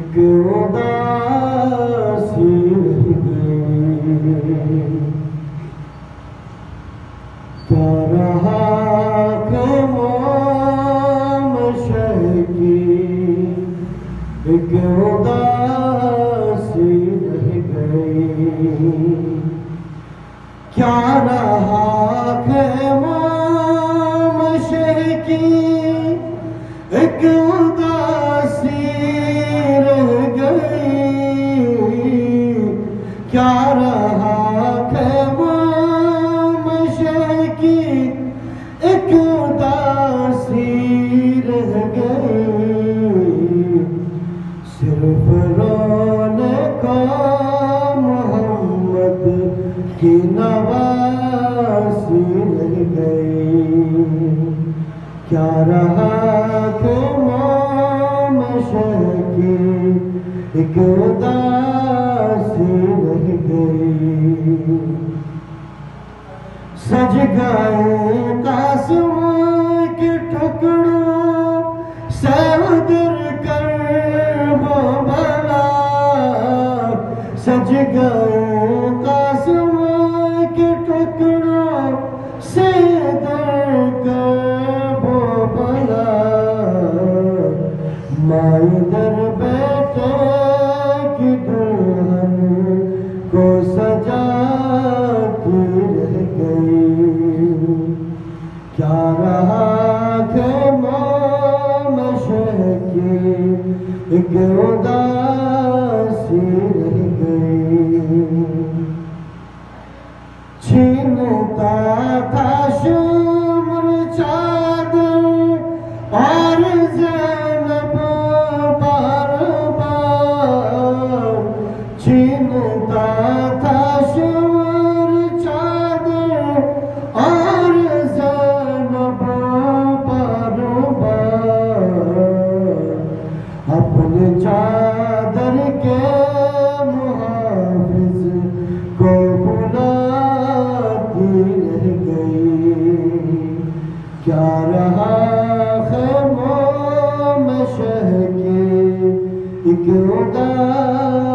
एक उदासी रह गई। क्या रहा खामोश की, एक उदासी रह गई। क्या रहा खामोश की, एक उदासी रह गई। क्या रहा खामोश की, एक उदासी रह गई। सिर्फ रोने को मोहम्मद की नवासी रह गई। क्या रहा खामोश की, एक उदासी रह गई। सज गए कासिम के टुकड़ों से उधर कर वो भला। सज गए कासिम के टुकड़ों से उधर कर वो भला। माई दर बेटे की दुल्हन को सजाती रह गई। क्या रहा खामोश की, एक उदासी रह गई। छीनता था शुम्र चादर और ज़ैनब बार बार। छीनता था शुम्र चादर और ज़ैनब बार बार। अपने चादर के मुहाफिज को बुलाती रह गई। क्या रहा खामोश की, एक उदासी